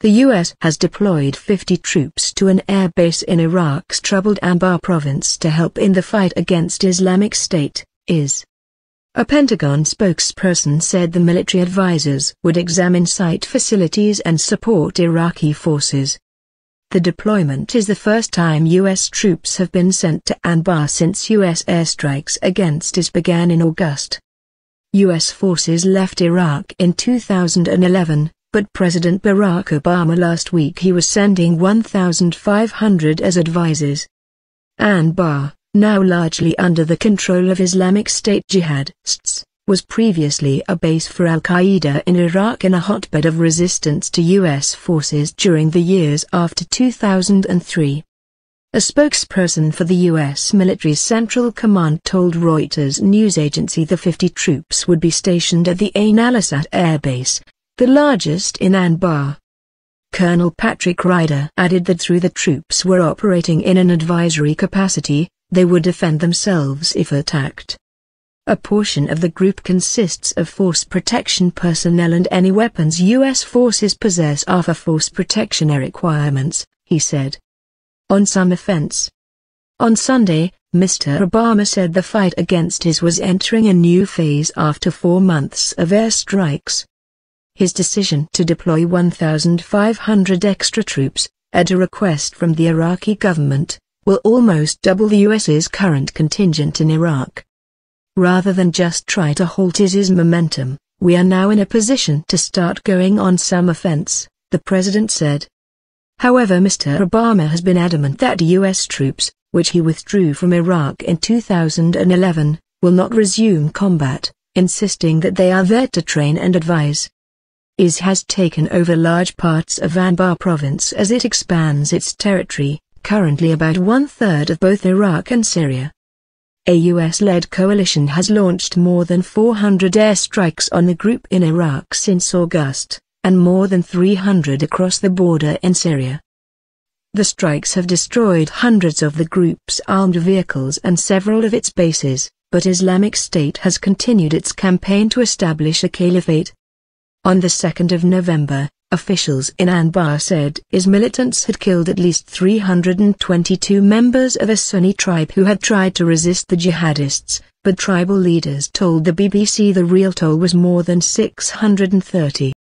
The U.S. has deployed 50 troops to an air base in Iraq's troubled Anbar province to help in the fight against Islamic State, IS. A Pentagon spokesperson said the military advisors would examine site facilities and support Iraqi forces. The deployment is the first time U.S. troops have been sent to Anbar since U.S. airstrikes against IS began in August. U.S. forces left Iraq in 2011. But President Barack Obama last week he was sending 1,500 as advisors. Anbar, now largely under the control of Islamic State jihadists, was previously a base for al-Qaeda in Iraq and a hotbed of resistance to U.S. forces during the years after 2003. A spokesperson for the U.S. military's Central Command told Reuters news agency the 50 troops would be stationed at the Ain al-Assad Air Base, the largest in Anbar. Colonel Patrick Ryder added that though the troops were operating in an advisory capacity, they would defend themselves if attacked. A portion of the group consists of force protection personnel and any weapons U.S. forces possess are for force protection requirements, he said. On some offense. On Sunday, Mr. Obama said the fight against IS was entering a new phase after 4 months of airstrikes. His decision to deploy 1,500 extra troops, at a request from the Iraqi government, will almost double the U.S.'s current contingent in Iraq. Rather than just try to halt IS's momentum, we are now in a position to start going on some offense, the president said. However, Mr. Obama has been adamant that U.S. troops, which he withdrew from Iraq in 2011, will not resume combat, insisting that they are there to train and advise. IS has taken over large parts of Anbar province as it expands its territory, currently about 1/3 of both Iraq and Syria. A U.S.-led coalition has launched more than 400 airstrikes on the group in Iraq since August, and more than 300 across the border in Syria. The strikes have destroyed hundreds of the group's armed vehicles and several of its bases, but Islamic State has continued its campaign to establish a caliphate. On the 2nd of November, officials in Anbar said IS militants had killed at least 322 members of a Sunni tribe who had tried to resist the jihadists, but tribal leaders told the BBC the real toll was more than 630.